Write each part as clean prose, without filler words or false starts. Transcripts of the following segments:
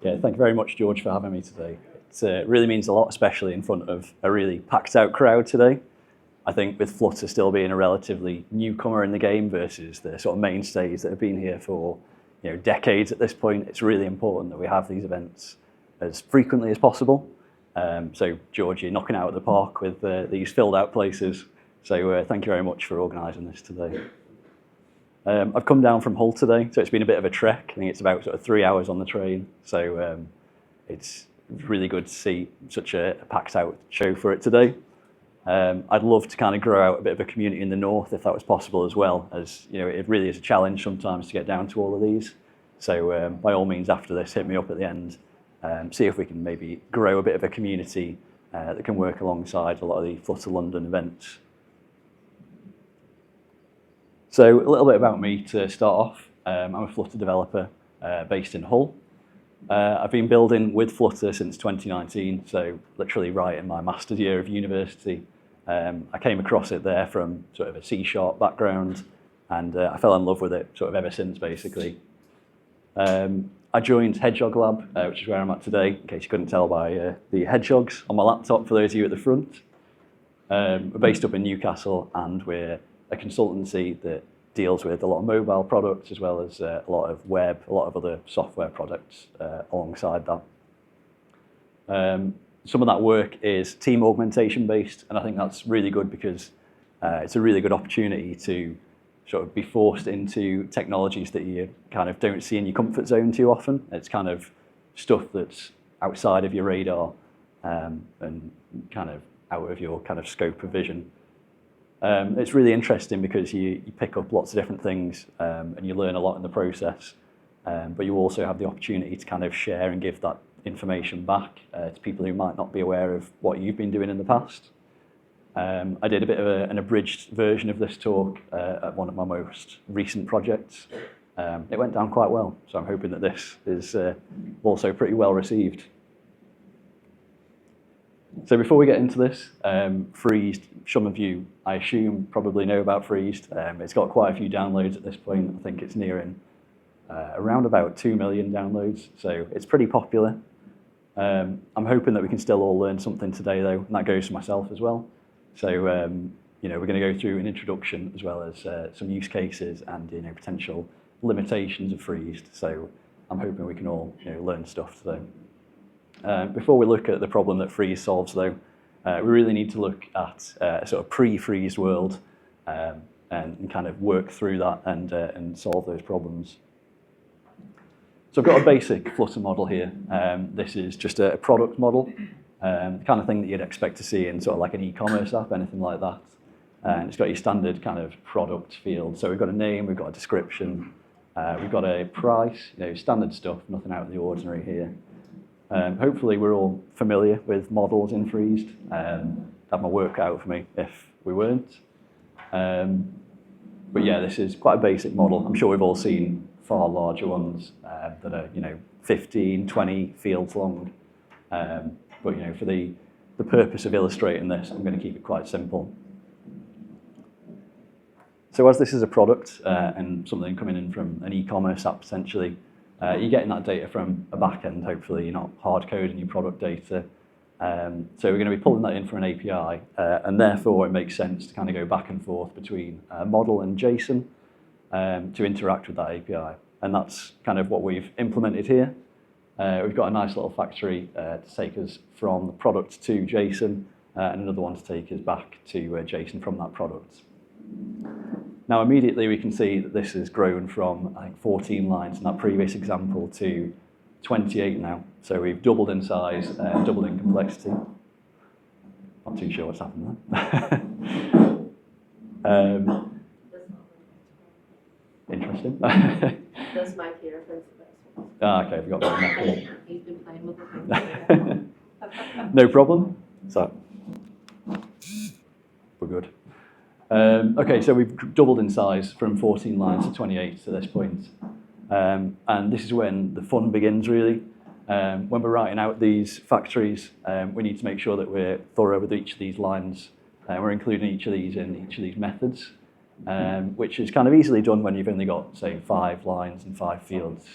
Yeah, thank you very much, George, for having me today. It really means a lot, especially in front of a really packed out crowd today. I think with Flutter still being a relatively newcomer in the game versus the sort of mainstays that have been here for decades at this point, it's really important that we have these events as frequently as possible. So George, you're knocking out of the park with these filled out places. So thank you very much for organising this today. I've come down from Hull today, so it's been a bit of a trek. I think it's about sort of 3 hours on the train. So it's really good to see such a packed out show for it today. I'd love to kind of grow out a bit of a community in the north if that was possible as well, as it really is a challenge sometimes to get down to all of these. So by all means, after this, hit me up at the end. See if we can maybe grow a bit of a community that can work alongside a lot of the Flutter London events. So a little bit about me to start off. I'm a Flutter developer based in Hull. I've been building with Flutter since 2019, so literally right in my master's year of university. I came across it there from sort of a C# background, and I fell in love with it sort of ever since, basically. I joined Hedgehog Lab, which is where I'm at today, in case you couldn't tell by the hedgehogs on my laptop for those of you at the front. We're based up in Newcastle, and we're a consultancy that deals with a lot of mobile products as well as a lot of web, a lot of other software products alongside that. Some of that work is team augmentation based, and I think that's really good because it's a really good opportunity to sort of be forced into technologies that you kind of don't see in your comfort zone too often. It's kind of stuff that's outside of your radar and kind of out of your kind of scope of vision. It's really interesting because you pick up lots of different things and you learn a lot in the process, but you also have the opportunity to kind of share and give that information back to people who might not be aware of what you've been doing in the past. I did a bit of an abridged version of this talk at one of my most recent projects. It went down quite well, so I'm hoping that this is also pretty well received. So before we get into this, Freezed, some of you, I assume, probably know about Freezed. It's got quite a few downloads at this point. I think it's nearing around about 2 million downloads, so it's pretty popular. I'm hoping that we can still all learn something today, though, and that goes for myself as well. So we're going to go through an introduction as well as some use cases and potential limitations of Freezed. So I'm hoping we can all learn stuff today. Before we look at the problem that Freeze solves, though, we really need to look at a sort of pre-freeze world and kind of work through that and solve those problems. So I've got a basic Flutter model here. This is just a product model, the kind of thing that you'd expect to see in sort of like an e-commerce app, anything like that. And it's got your standard kind of product field. So we've got a name, we've got a description, we've got a price, standard stuff, nothing out of the ordinary here. Hopefully we're all familiar with models in Freezed. Have my work out for me if we weren't. But yeah, this is quite a basic model. I'm sure we've all seen far larger ones that are 15, 20 fields long. But for the purpose of illustrating this, I'm going to keep it quite simple. So as this is a product and something coming in from an e-commerce app potentially, you're getting that data from a backend, hopefully. You're not hard coding your product data. So we're going to be pulling that in from an API, and therefore it makes sense to kind of go back and forth between model and JSON to interact with that API. And that's kind of what we've implemented here. We've got a nice little factory to take us from the product to JSON, and another one to take us back to JSON from that product. Now immediately we can see that this has grown from, I think, 14 lines in that previous example to 28 now. So we've doubled in size, doubled in complexity. Not too sure what's happened there. Interesting. That's my peer principal. Okay, we got that. He's been playing with the thing. No problem. So we're good. Okay, so we've doubled in size from 14 lines to 28 to this point. And this is when the fun begins, really. When we're writing out these factories, we need to make sure that we're thorough with each of these lines. We're including each of these in each of these methods, which is kind of easily done when you've only got, say, 5 lines and 5 fields.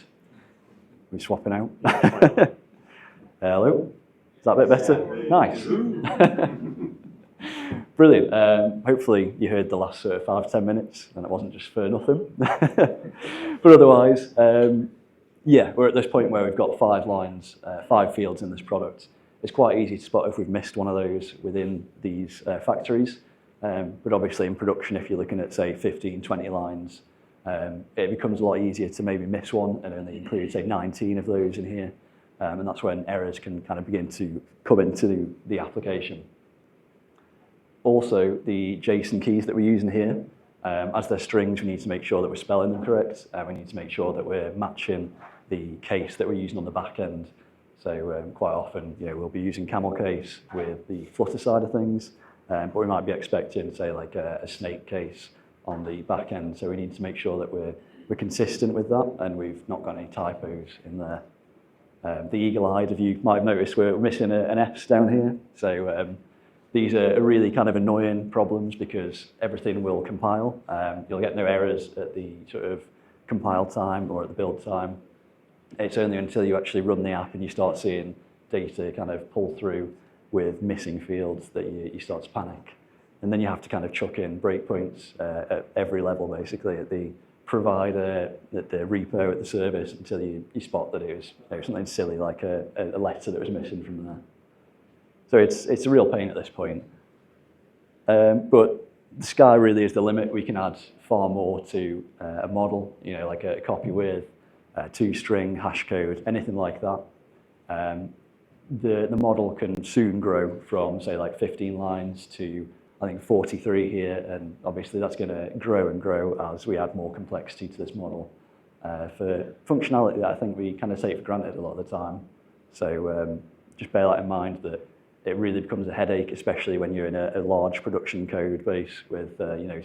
We're swapping out. Hello? Is that a bit better? Nice. Brilliant. Hopefully you heard the last sort of 5-10 minutes and it wasn't just for nothing. But otherwise, yeah, we're at this point where we've got 5 lines, 5 fields in this product. It's quite easy to spot if we've missed one of those within these factories. But obviously in production, if you're looking at, say, 15, 20 lines, it becomes a lot easier to maybe miss one and only include, say, 19 of those in here. And that's when errors can kind of begin to come into the application. Also, the JSON keys that we're using here, as they're strings, we need to make sure that we're spelling them correct. We need to make sure that we're matching the case that we're using on the back end. So quite often, we'll be using camel case with the Flutter side of things, but we might be expecting, say, like a snake case on the back end. So we need to make sure that we're consistent with that and we've not got any typos in there. The eagle-eyed, if you might have noticed, we're missing an S down here. So these are really kind of annoying problems because everything will compile. You'll get no errors at the sort of compile time or at the build time. It's only until you actually run the app and you start seeing data kind of pull through with missing fields that you start to panic. And then you have to kind of chuck in breakpoints at every level, basically, at the provider, at the repo, at the service, until you spot that it was something silly like a letter that was missing from there. So it's a real pain at this point. But the sky really is the limit. We can add far more to a model, like a copy with, 2-string, hash code, anything like that. The model can soon grow from, say, like 15 lines to, I think, 43 here. And obviously that's going to grow and grow as we add more complexity to this model for functionality that I think we kind of take for granted a lot of the time. So just bear that in mind, that it really becomes a headache, especially when you're in a large production code base with,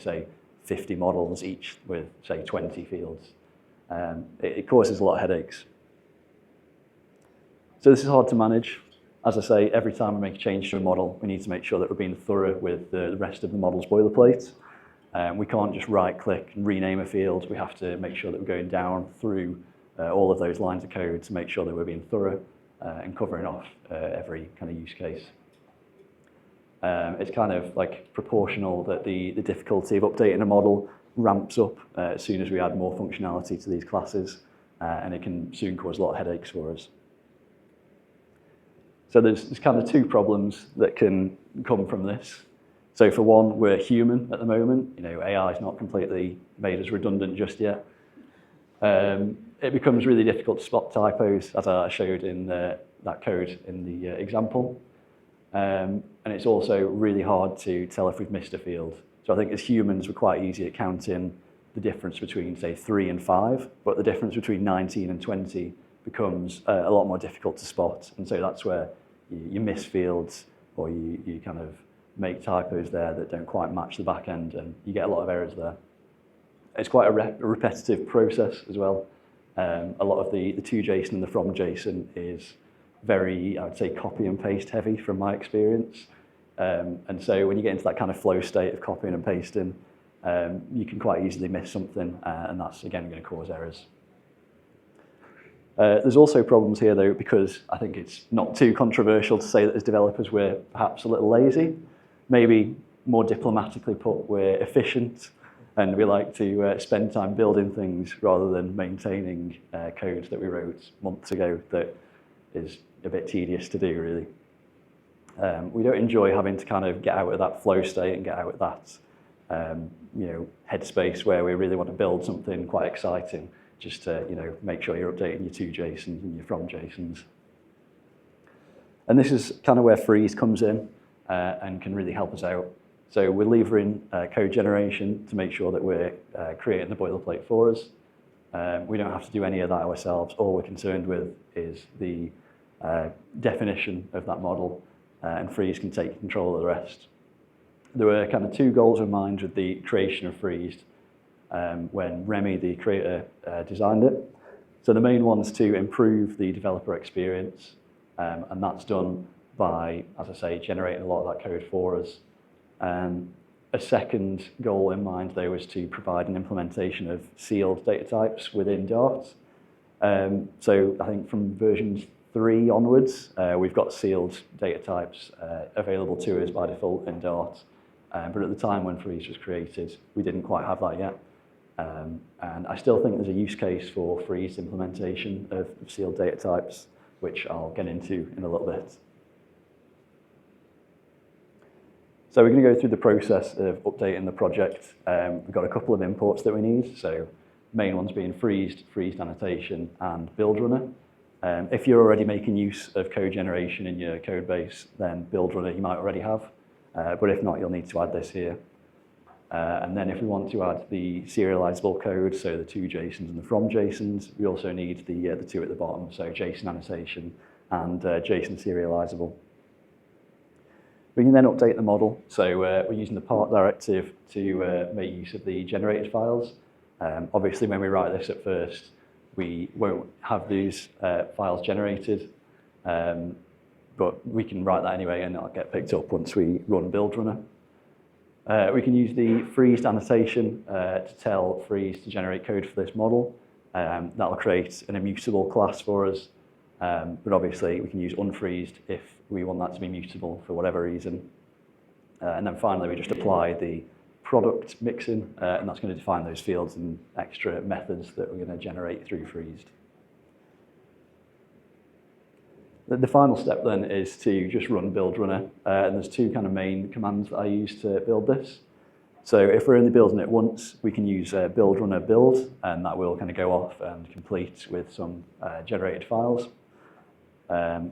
say, 50 models each with, say, 20 fields. It causes a lot of headaches. So this is hard to manage. As I say, every time we make a change to a model, we need to make sure that we're being thorough with the rest of the model's boilerplate. We can't just right-click and rename a field. We have to make sure that we're going down through all of those lines of code to make sure that we're being thorough and covering off every kind of use case. It's kind of like proportional that the difficulty of updating a model ramps up as soon as we add more functionality to these classes, and it can soon cause a lot of headaches for us. So there's kind of 2 problems that can come from this. So for one, we're human at the moment. AI is not completely made us redundant just yet. It becomes really difficult to spot typos, as I showed in that code in the example. And it's also really hard to tell if we've missed a field. So I think as humans, we're quite easy at counting the difference between, say, 3 and 5, but the difference between 19 and 20 becomes a lot more difficult to spot. And so that's where you miss fields, or you kind of make typos there that don't quite match the back end, and you get a lot of errors there. It's quite a repetitive process as well. A lot of the to-JSON and the from-JSON is very, I would say, copy and paste heavy from my experience. And so when you get into that kind of flow state of copying and pasting, you can quite easily miss something, and that's, again, going to cause errors. There's also problems here, though, because I think it's not too controversial to say that as developers we're perhaps a little lazy. Maybe more diplomatically put, we're efficient, and we like to spend time building things rather than maintaining code that we wrote months ago that is a bit tedious to do, really. We don't enjoy having to kind of get out of that flow state and get out of that headspace where we really want to build something quite exciting, just to make sure you're updating your to-JSONs and your from-JSONs. And this is kind of where Freeze comes in and can really help us out. So we're levering code generation to make sure that we're creating the boilerplate for us. We don't have to do any of that ourselves. All we're concerned with is the definition of that model, and Freeze can take control of the rest. There were kind of 2 goals in mind with the creation of Freeze when Remy, the creator, designed it. So the main one's to improve the developer experience, and that's done by, as I say, generating a lot of that code for us. A second goal in mind, though, was to provide an implementation of sealed data types within Dart. So I think from version 3 onwards, we've got sealed data types available to us by default in Dart. But at the time when Freeze was created, we didn't quite have that yet. And I still think there's a use case for Freeze implementation of sealed data types, which I'll get into in a little bit. So we're going to go through the process of updating the project. We've got a couple of imports that we need. So main ones being freezed annotation, and build runner. If you're already making use of code generation in your code base, then build runner you might already have. But if not, you'll need to add this here. And then if we want to add the serializable code, so the 2 JSONs and the from JSONs, we also need the 2 at the bottom, so JSON annotation and JSON serializable. We can then update the model. So we're using the part directive to make use of the generated files. Obviously, when we write this at first, we won't have these files generated, but we can write that anyway, and it'll get picked up once we run build runner. We can use the freezed annotation to tell Freeze to generate code for this model. That'll create an immutable class for us, but obviously we can use unfreezed if we want that to be mutable for whatever reason. And then finally, we just apply the product mixin, and that's going to define those fields and extra methods that we're going to generate through freezed. The final step then is to just run build runner, and there's 2 kind of main commands that I use to build this. So if we're only building it once, we can use build runner build, and that will kind of go off and complete with some generated files.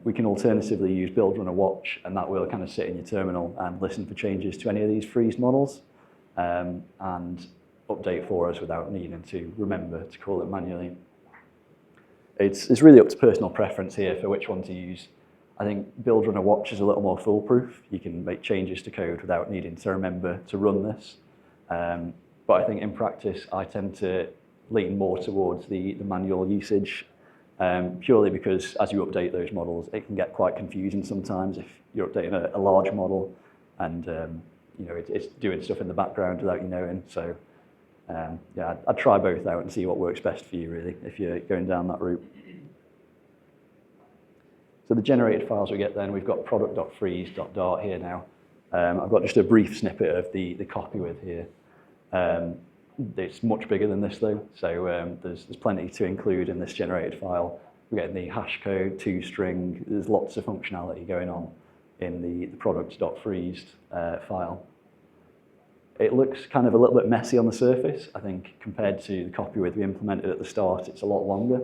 We can alternatively use build runner watch, and that will kind of sit in your terminal and listen for changes to any of these freeze models, and update for us without needing to remember to call it manually. It's really up to personal preference here for which one to use. I think build runner watch is a little more foolproof. You can make changes to code without needing to remember to run this. But I think in practice, I tend to lean more towards the manual usage, purely because as you update those models, it can get quite confusing sometimes if you're updating a large model and it's doing stuff in the background without you knowing. So yeah, I'd try both out and see what works best for you, really, if you're going down that route. So the generated files we get then, we've got product.freeze.dart here now. I've got just a brief snippet of the copy with here. It's much bigger than this though, so there's plenty to include in this generated file. We're getting the hash code, toString, there's lots of functionality going on in the product.freezed file. It looks kind of a little bit messy on the surface. I think compared to the copy with we implemented at the start, it's a lot longer.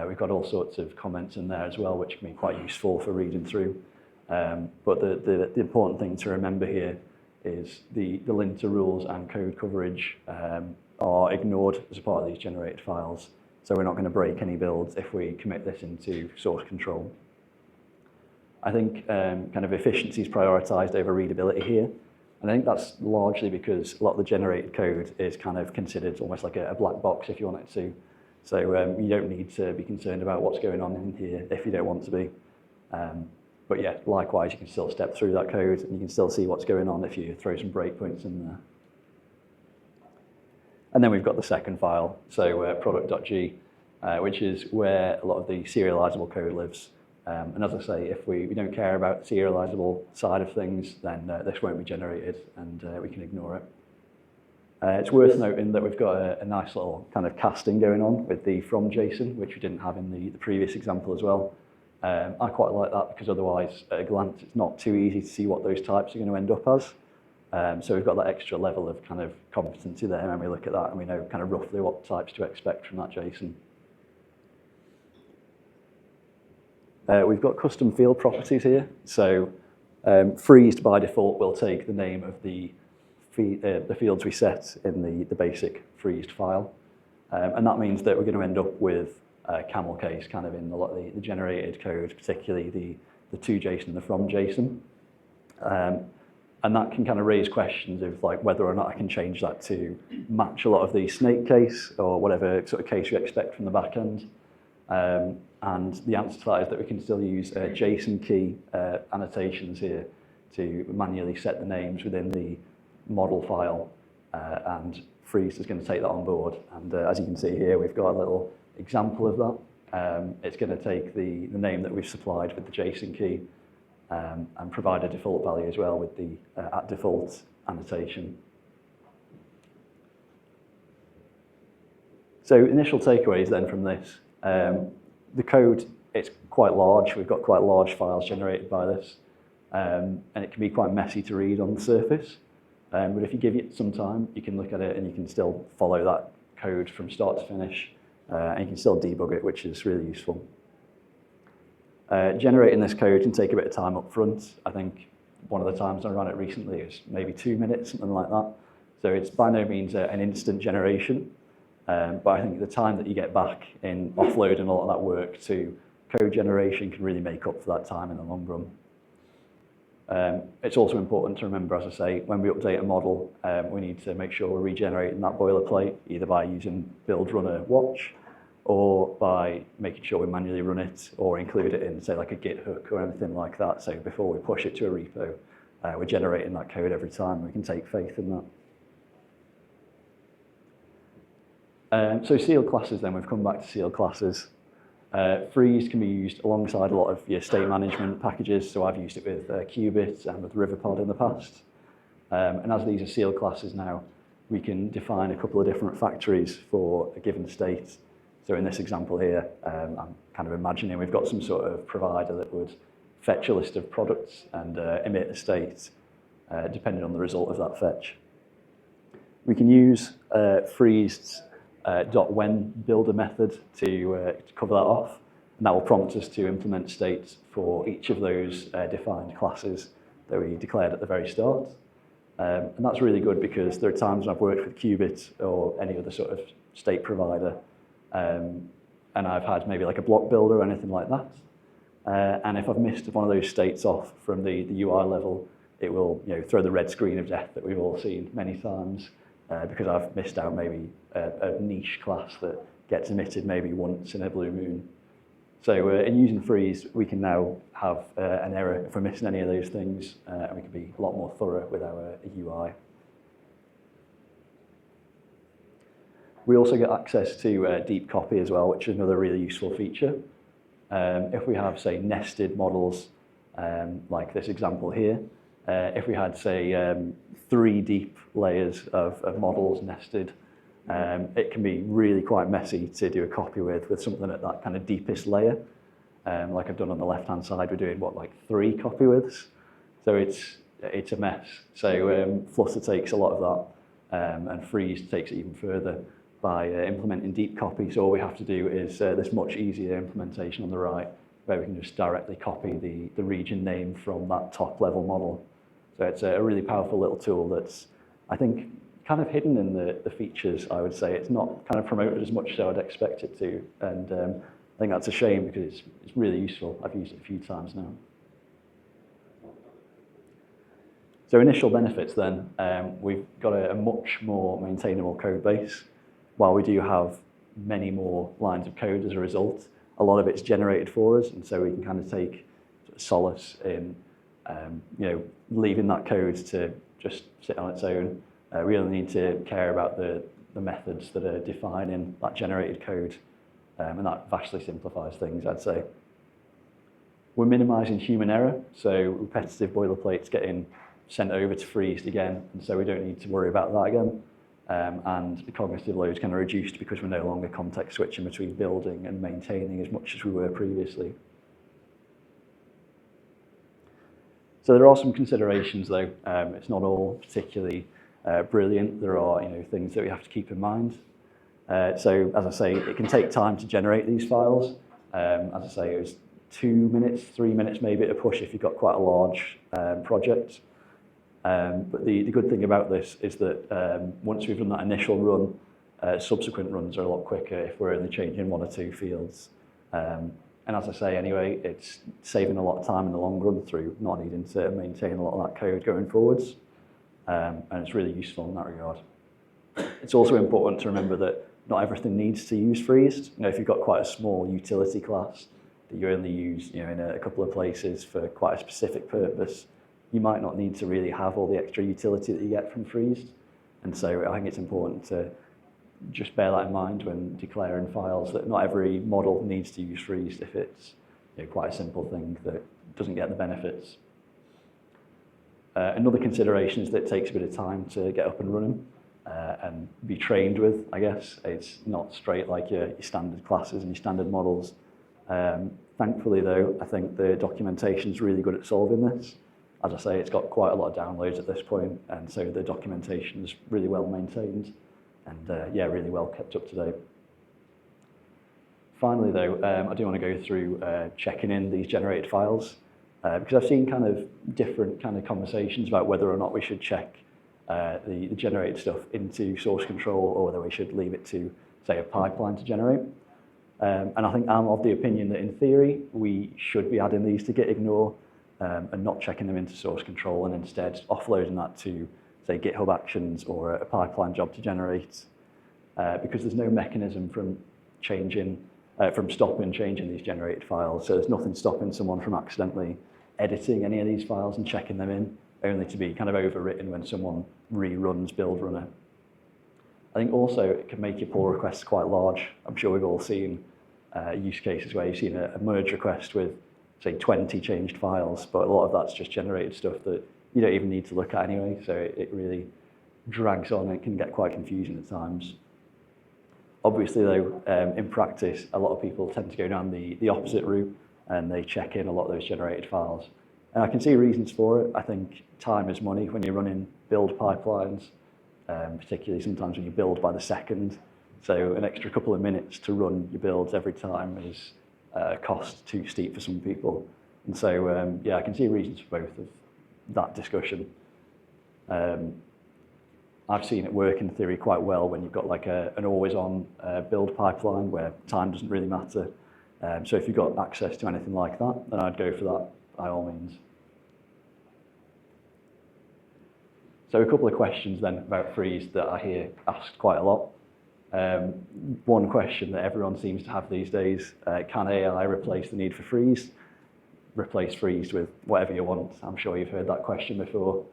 We've got all sorts of comments in there as well, which can be quite useful for reading through. But the important thing to remember here is the linter rules and code coverage are ignored as a part of these generated files. So we're not going to break any builds if we commit this into source control. I think kind of efficiency is prioritized over readability here. And I think that's largely because a lot of the generated code is kind of considered almost like a black box if you want it to. So you don't need to be concerned about what's going on in here if you don't want to be. But yeah, likewise, you can still step through that code and you can still see what's going on if you throw some breakpoints in there. And then we've got the second file, so product.g, which is where a lot of the serializable code lives. And as I say, if we don't care about the serializable side of things, then this won't be generated and we can ignore it. It's worth noting that we've got a nice little kind of casting going on with the from JSON, which we didn't have in the previous example as well. I quite like that because otherwise, at a glance, it's not too easy to see what those types are going to end up as. So we've got that extra level of kind of competency there when we look at that and we know kind of roughly what types to expect from that JSON. We've got custom field properties here. So freezed by default will take the name of the fields we set in the basic freezed file. And that means that we're going to end up with a camel case kind of in a lot of the generated code, particularly the to JSON and the from JSON. And that can kind of raise questions of like whether or not I can change that to match a lot of the snake case or whatever sort of case you expect from the back end. And the answer to that is that we can still use JSON key annotations here to manually set the names within the model file, and Freeze is going to take that on board. And as you can see here, we've got a little example of that. it's going to take the name that we've supplied with the JSON key and provide a default value as well with the at default annotation. So initial takeaways then from this. The code, it's quite large. We've got quite large files generated by this. And it can be quite messy to read on the surface. But if you give it some time, you can look at it and you can still follow that code from start to finish. And you can still debug it, which is really useful. Generating this code can take a bit of time up front. I think one of the times I ran it recently was maybe 2 minutes, something like that. So it's by no means an instant generation. But I think the time that you get back in offloading all of that work to code generation can really make up for that time in the long run. It's also important to remember, as I say, when we update a model, we need to make sure we're regenerating that boilerplate, either by using build runner watch, or by making sure we manually run it, or include it in, say, like a Git hook or anything like that. So before we push it to a repo, we're generating that code every time. We can take faith in that. So sealed classes then, we've come back to sealed classes. Freeze can be used alongside a lot of your state management packages. So I've used it with Qubit and with Riverpod in the past. And as these are sealed classes now, we can define a couple of different factories for a given state. So in this example here, I'm kind of imagining we've got some sort of provider that would fetch a list of products and emit a state, depending on the result of that fetch. We can use freezed's .when builder method to cover that off, and that will prompt us to implement states for each of those defined classes that we declared at the very start. And that's really good because there are times when I've worked with Qubit or any other sort of state provider, and I've had maybe like a block builder or anything like that. And if I've missed one of those states off from the UI level, it will throw the red screen of death that we've all seen many times. Because I've missed out maybe a niche class that gets emitted maybe once in a blue moon. So in using freeze, we can now have an error if we're missing any of those things, and we can be a lot more thorough with our UI. We also get access to deep copy as well, which is another really useful feature. If we have, say, nested models, like this example here, if we had, say, 3 deep layers of models nested, it can be really quite messy to do a copy with something at that kind of deepest layer. Like I've done on the left-hand side, we're doing, like 3 copy widths. So it's a mess. So Flutter takes a lot of that, and Freeze takes it even further by implementing deep copy. So all we have to do is this much easier implementation on the right, where we can just directly copy the region name from that top-level model. So it's a really powerful little tool that's, I think, kind of hidden in the features, I would say. It's not kind of promoted as much as I would expect it to. And I think that's a shame because it's really useful. I've used it a few times now. So initial benefits then, we've got a much more maintainable code base. While we do have many more lines of code as a result, a lot of it's generated for us, and so we can kind of take solace in leaving that code to just sit on its own. We only need to care about the methods that are defining that generated code, and that vastly simplifies things, I'd say. We're minimizing human error, so repetitive boilerplates getting sent over to freezed again, and so we don't need to worry about that again. And the cognitive load is kind of reduced because we're no longer context switching between building and maintaining as much as we were previously. So there are some considerations though. It's not all particularly brilliant. There are things that we have to keep in mind. So as I say, it can take time to generate these files. As I say, it was 2 minutes, 3 minutes maybe at a push if you've got quite a large project. But the good thing about this is that once we've done that initial run, subsequent runs are a lot quicker if we're only changing 1 or 2 fields. And as I say anyway, it's saving a lot of time in the long run through not needing to maintain a lot of that code going forwards. And it's really useful in that regard. It's also important to remember that not everything needs to use freezed. If you've got quite a small utility class that you only use in a couple of places for quite a specific purpose, you might not need to really have all the extra utility that you get from freezed. And so I think it's important to just bear that in mind when declaring files, that not every model needs to use freezed if it's quite a simple thing that doesn't get the benefits. Another consideration is that it takes a bit of time to get up and running and be trained with, I guess. It's not straight like your standard classes and your standard models. Thankfully, though, I think the documentation is really good at solving this. As I say, it's got quite a lot of downloads at this point, and so the documentation is really well maintained and, yeah, really well kept up to date. Finally, though, I do want to go through checking in these generated files because I've seen kind of different kind of conversations about whether or not we should check the generated stuff into source control or whether we should leave it to, say, a pipeline to generate. And I think I'm of the opinion that in theory, we should be adding these to git ignore and not checking them into source control and instead offloading that to, say, GitHub Actions or a pipeline job to generate because there's no mechanism from stopping changing these generated files. So there's nothing stopping someone from accidentally editing any of these files and checking them in, only to be kind of overwritten when someone reruns build runner. I think also it can make your pull requests quite large. I'm sure we've all seen use cases where you've seen a merge request with, say, 20 changed files, but a lot of that's just generated stuff that you don't even need to look at anyway, so it really drags on and it can get quite confusing at times. Obviously, though, in practice, a lot of people tend to go down the opposite route and they check in a lot of those generated files. And I can see reasons for it. I think time is money when you're running build pipelines, particularly sometimes when you build by the second. So an extra couple of minutes to run your builds every time is a cost too steep for some people. And so, yeah, I can see reasons for both of that discussion. I've seen it work in theory quite well when you've got like an always-on build pipeline where time doesn't really matter. So if you've got access to anything like that, then I'd go for that by all means. So a couple of questions then about freeze that I hear asked quite a lot. One question that everyone seems to have these days, can AI replace the need for freeze? Replace freeze with whatever you want. I'm sure you've heard that question before.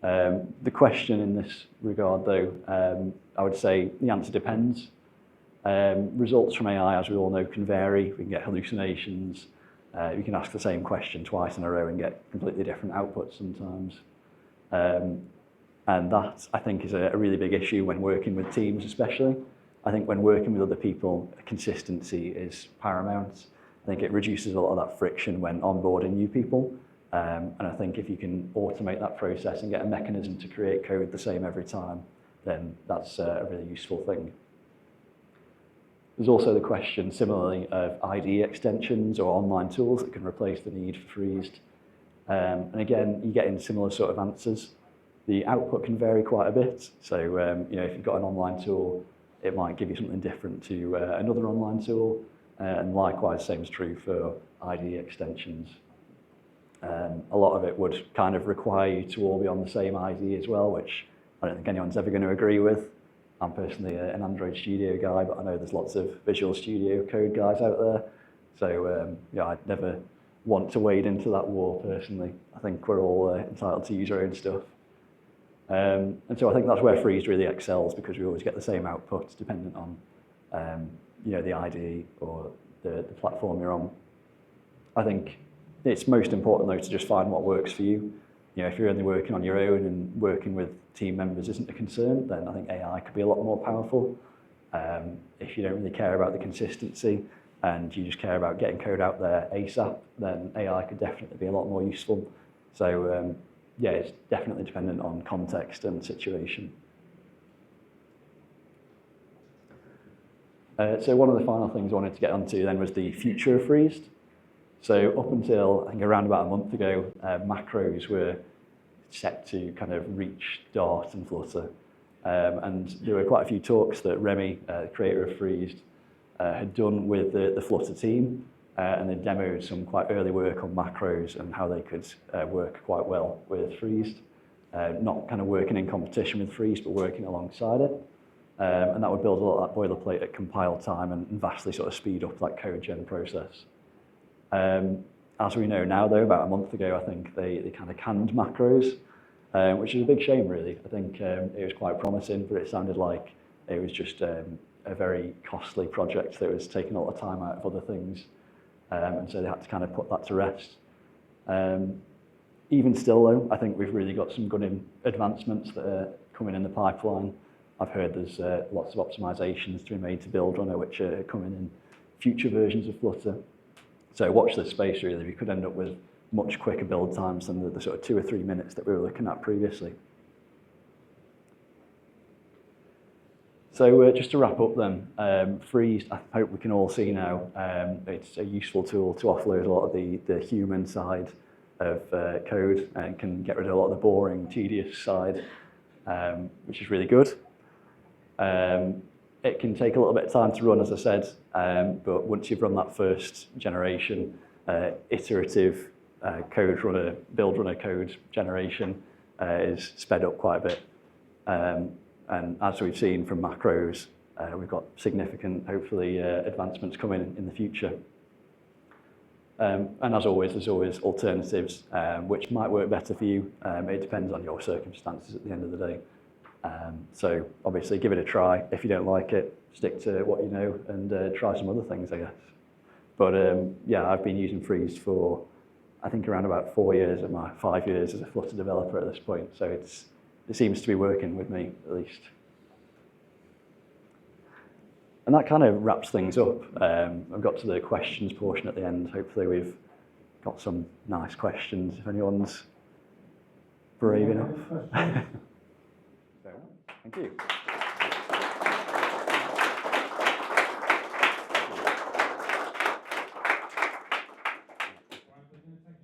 The question in this regard, though, I would say the answer depends. Results from AI, as we all know, can vary. We can get hallucinations. You can ask the same question twice in a row and get completely different outputs sometimes. And that, I think, is a really big issue when working with teams especially. I think when working with other people, consistency is paramount. I think it reduces a lot of that friction when onboarding new people. And I think if you can automate that process and get a mechanism to create code the same every time, then that's a really useful thing. There's also the question, similarly, of IDE extensions or online tools that can replace the need for freezed. And again, you get in similar sort of answers. The output can vary quite a bit. So, you know, if you've got an online tool, it might give you something different to another online tool. And likewise, same is true for IDE extensions. A lot of it would kind of require you to all be on the same IDE as well, which I don't think anyone's ever going to agree with. I'm personally an Android Studio guy, but I know there's lots of Visual Studio Code guys out there. So, yeah, I'd never want to wade into that war personally. I think we're all entitled to use our own stuff. And so I think that's where freeze really excels, because we always get the same outputs dependent on you know, the IDE or the platform you're on. I think it's most important though to just find what works for you. You know, if you're only working on your own and working with team members isn't a concern, then I think AI could be a lot more powerful. If you don't really care about the consistency and you just care about getting code out there ASAP, then AI could definitely be a lot more useful. So yeah, it's definitely dependent on context and situation. So one of the final things I wanted to get onto then was the future of freezed. So up until, I think, around about a month ago, macros were set to kind of reach Dart and Flutter. And there were quite a few talks that Remy, the creator of freezed, had done with the Flutter team, and they demoed some quite early work on macros and how they could work quite well with freezed. Not kind of working in competition with freezed, but working alongside it. And that would build a lot of that boilerplate at compile time and vastly sort of speed up that code gen process. As we know now, though, about a month ago, I think they kind of canned macros, which is a big shame, really. I think it was quite promising, but it sounded like It was just a very costly project that was taking a lot of time out of other things, and so they had to kind of put that to rest. Even still though, I think we've really got some good advancements that are coming in the pipeline. I've heard there's lots of optimizations to be made to build runner, which are coming in future versions of Flutter. So watch this space really. We could end up with much quicker build times than the sort of 2 or 3 minutes that we were looking at previously. So just to wrap up then, Freeze, I hope we can all see now, it's a useful tool to offload a lot of the human side of code and can get rid of a lot of the boring, tedious side, which is really good. It can take a little bit of time to run, as I said, but once you've run that first generation, iterative build runner code generation is sped up quite a bit. And as we've seen from macros, we've got significant, hopefully, advancements coming in the future. And as always, there's always alternatives, which might work better for you. It depends on your circumstances at the end of the day. So obviously give it a try. If you don't like it, stick to what you know and try some other things, I guess. But yeah, I've been using Freeze for, I think, around about 4 years of my 5 years as a Flutter developer at this point. So it seems to be working with me, at least. And that kind of wraps things up. I've got to the questions portion at the end. Hopefully we've got some nice questions, if anyone's brave enough. Thank you.